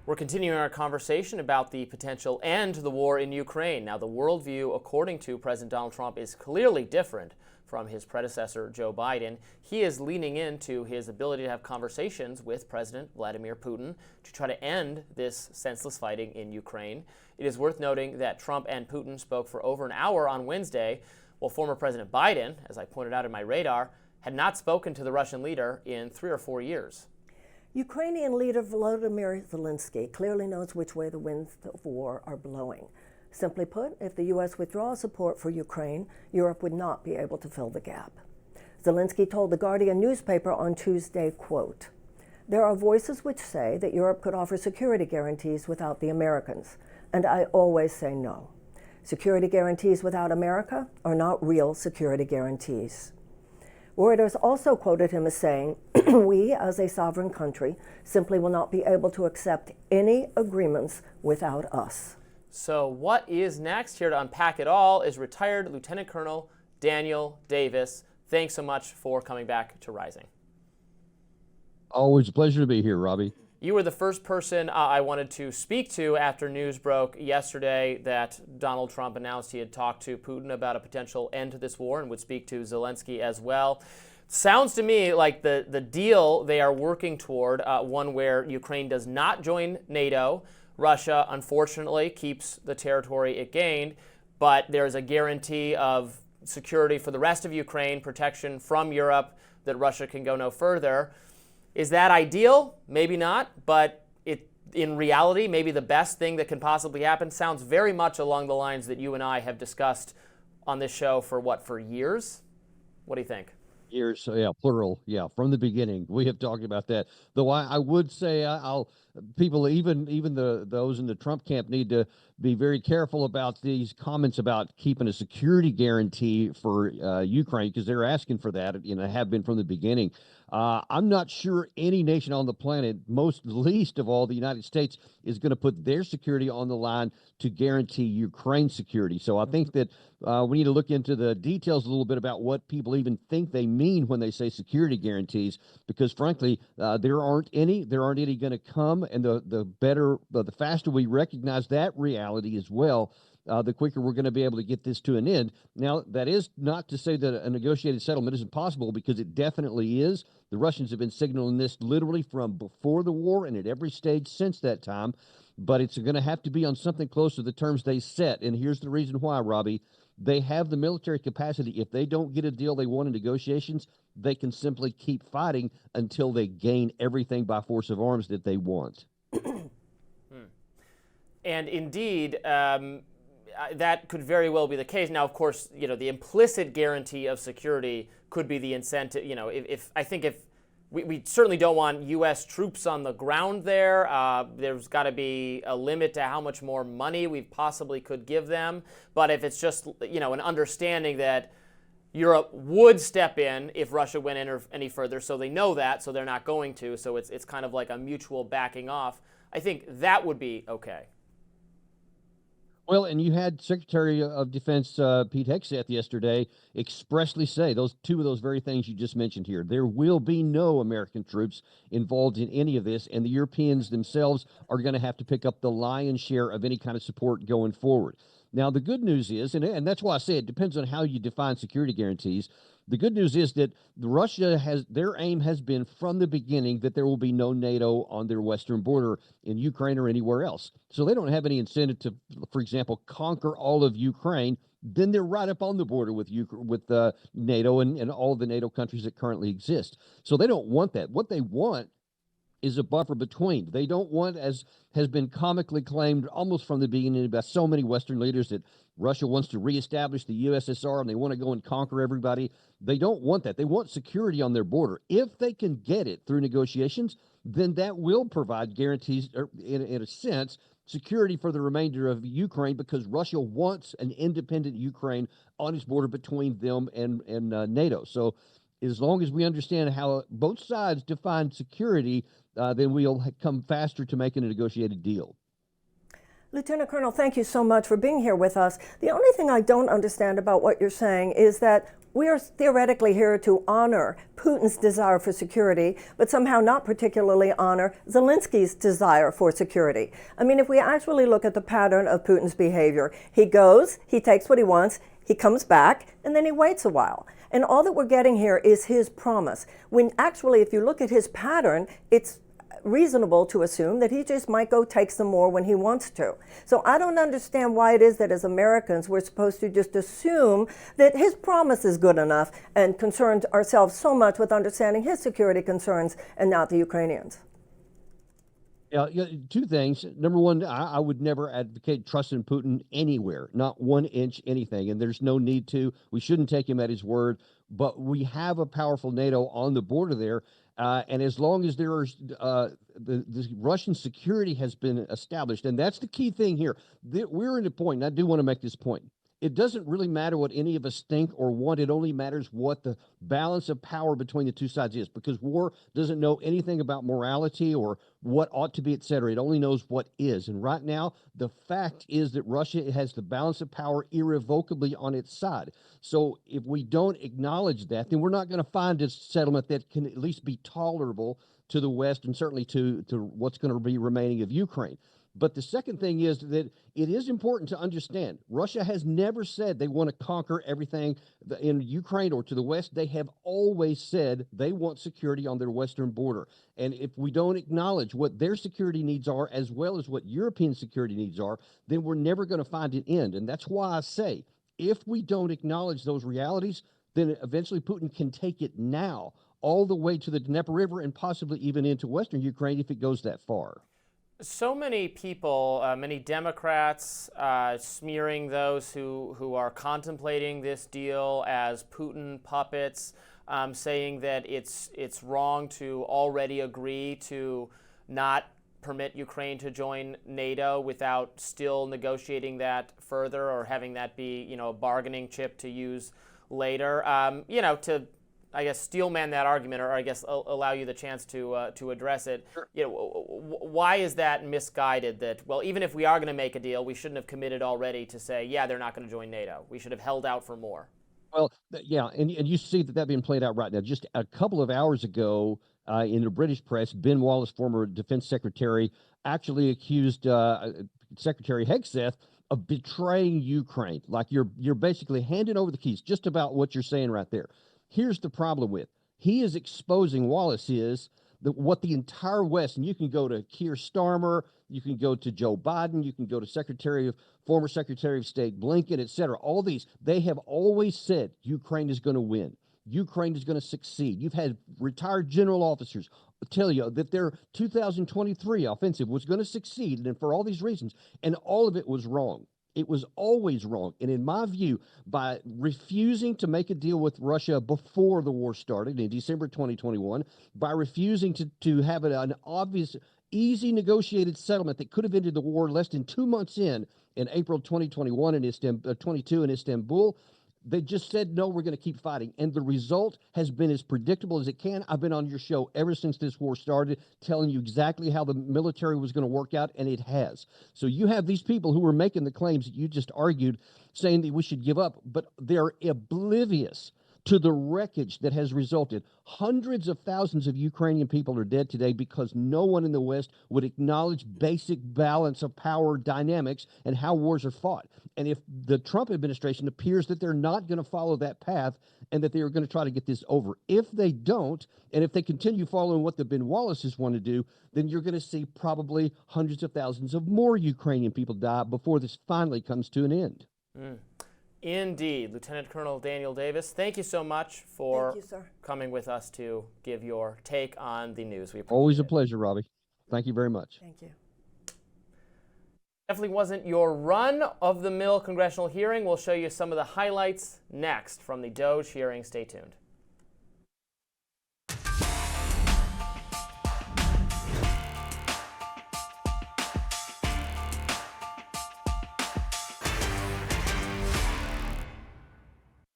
We're continuing our conversation about the potential end to the war in Ukraine. Now, the worldview, according to President Donald Trump, is clearly different from his predecessor, Joe Biden. He is leaning into his ability to have conversations with President Vladimir Putin to try to end this senseless fighting in Ukraine. It is worth noting that Trump and Putin spoke for over an hour on Wednesday, while former President Biden, as I pointed out in my radar, had not spoken to the Russian leader in 3 or 4 years. Ukrainian leader Volodymyr Zelensky clearly knows which way the winds of war are blowing. Simply put, if the U.S. withdraws support for Ukraine, Europe would not be able to fill the gap. Zelensky told the Guardian newspaper on Tuesday, quote, "There are voices which say that Europe could offer security guarantees without the Americans, and I always say no. Security guarantees without America are not real security guarantees." Reuters also quoted him as saying, "We, as a sovereign country, simply will not be able to accept any agreements without us." So what is next? Here to unpack it all is retired Lieutenant Colonel Daniel Davis. Thanks so much for coming back to Rising. Always a pleasure to be here, Robbie. You were the first person I wanted to speak to after news broke yesterday that Donald Trump announced he had talked to Putin about a potential end to this war and would speak to Zelensky as well. Sounds to me like the deal they are working toward, one where Ukraine does not join NATO. Russia, unfortunately, keeps the territory it gained, but there's a guarantee of security for the rest of Ukraine, protection from Europe, that Russia can go no further. Is that ideal? Maybe not, but in reality, maybe the best thing that can possibly happen. Sounds very much along the lines that you and I have discussed on this show for years? What do you think? Years, so yeah, plural, yeah, from the beginning. We have talked about that. Though I would say people, even those in the Trump camp, need to be very careful about these comments about keeping a security guarantee for Ukraine, because they're asking for that, have been from the beginning. I'm not sure any nation on the planet, most least of all the United States, is going to put their security on the line to guarantee Ukraine's security. So I think that we need to look into the details a little bit about what people even think they mean when they say security guarantees, because frankly, there aren't any going to come, and the faster we recognize that reality as well, the quicker we're going to be able to get this to an end. Now, that is not to say that a negotiated settlement isn't possible, because it definitely is. The Russians have been signaling this literally from before the war and at every stage since that time, but it's going to have to be on something close to the terms they set. And here's the reason why, Robbie. They have the military capacity. If they don't get a deal they want in negotiations, they can simply keep fighting until they gain everything by force of arms that they want. And indeed, that could very well be the case. Now, of course, the implicit guarantee of security could be the incentive. If we certainly don't want U.S. troops on the ground there. There's got to be a limit to how much more money we possibly could give them. But if it's just, an understanding that Europe would step in if Russia went any further, so they know that, so they're not going to. So it's kind of like a mutual backing off. I think that would be okay. Well, and you had Secretary of Defense Pete Hegseth yesterday expressly say two of those very things you just mentioned here. There will be no American troops involved in any of this, and the Europeans themselves are going to have to pick up the lion's share of any kind of support going forward. Now, the good news is, and that's why I say it depends on how you define security guarantees. The good news is that their aim has been from the beginning that there will be no NATO on their western border in Ukraine or anywhere else. So they don't have any incentive to, for example, conquer all of Ukraine. Then they're right up on the border with NATO and all the NATO countries that currently exist. So they don't want that. What they want is a buffer between. They don't want, as has been comically claimed almost from the beginning by so many Western leaders, that Russia wants to reestablish the USSR and they want to go and conquer everybody. They don't want that. They want security on their border. If they can get it through negotiations, then that will provide guarantees, in a sense, security for the remainder of Ukraine, because Russia wants an independent Ukraine on its border between them and NATO. So as long as we understand how both sides define security, then we'll come faster to making a negotiated deal. Lieutenant Colonel, thank you so much for being here with us. The only thing I don't understand about what you're saying is that We are theoretically here to honor Putin's desire for security, but somehow not particularly honor Zelensky's desire for security. I mean, if we actually look at the pattern of Putin's behavior, he goes, he takes what he wants, he comes back, and then he waits a while. And all that we're getting here is his promise. When actually, if you look at his pattern, it's reasonable to assume that he just might go take some more when he wants to. So I don't understand why it is that as Americans we're supposed to just assume that his promise is good enough and concern ourselves so much with understanding his security concerns and not the Ukrainians. Yeah, two things. Number one, I would never advocate trusting Putin anywhere, not 1 inch anything, and there's no need to. We shouldn't take him at his word, but we have a powerful NATO on the border there, and as long as there's the Russian security has been established, and that's the key thing here. We're in a point, and I do want to make this point. It doesn't really matter what any of us think or want. It only matters what the balance of power between the two sides is, because war doesn't know anything about morality or what ought to be, et cetera. It only knows what is. And right now, the fact is that Russia has the balance of power irrevocably on its side. So if we don't acknowledge that, then we're not going to find a settlement that can at least be tolerable to the West and certainly to what's going to be remaining of Ukraine. But the second thing is that it is important to understand Russia has never said they want to conquer everything in Ukraine or to the West. They have always said they want security on their western border. And if we don't acknowledge what their security needs are, as well as what European security needs are, then we're never going to find an end. And that's why I say, if we don't acknowledge those realities, then eventually Putin can take it now all the way to the Dnieper River and possibly even into western Ukraine if it goes that far. So many people, many Democrats, smearing those who are contemplating this deal as Putin puppets, saying that it's wrong to already agree to not permit Ukraine to join NATO without still negotiating that further or having that be, a bargaining chip to use later. To I guess steelman that argument, or I guess allow you the chance to address it. Sure. Why is that misguided? That even if we are going to make a deal, we shouldn't have committed already to say, yeah, they're not going to join NATO. We should have held out for more. Well, yeah, and you see that being played out right now. Just a couple of hours ago, in the British press, Ben Wallace, former defense secretary, actually accused Secretary Hegseth of betraying Ukraine. Like you're basically handing over the keys. Just about what you're saying right there. Here's the problem with he is exposing Wallace is that what the entire West, and you can go to Keir Starmer, you can go to Joe Biden, you can go to former Secretary of State Blinken, et cetera. All these, they have always said Ukraine is going to win. Ukraine is going to succeed. You've had retired general officers tell you that their 2023 offensive was going to succeed, and for all these reasons, and all of it was wrong. It was always wrong. And in my view, by refusing to make a deal with Russia before the war started in December 2021, by refusing to have an obvious, easy negotiated settlement that could have ended the war less than 2 months in April 2021 in 22 in Istanbul, they just said, no, we're going to keep fighting. And the result has been as predictable as it can. I've been on your show ever since this war started, telling you exactly how the military was going to work out, and it has. So you have these people who are making the claims that you just argued, saying that we should give up, but they're oblivious to the wreckage that has resulted. Hundreds of thousands of Ukrainian people are dead today because no one in the West would acknowledge basic balance of power dynamics and how wars are fought. And if the Trump administration appears that they're not going to follow that path and that they are going to try to get this over, if they don't, and if they continue following what the Ben Wallaces want to do, then you're going to see probably hundreds of thousands of more Ukrainian people die before this finally comes to an end. Indeed. Lieutenant Colonel Daniel Davis, thank you so much for coming with us to give your take on the news. We appreciate Always a it. pleasure, Robbie. Thank you very much. Thank you. Definitely wasn't your run-of-the-mill congressional hearing. We'll show you some of the highlights next from the Doge hearing. Stay tuned.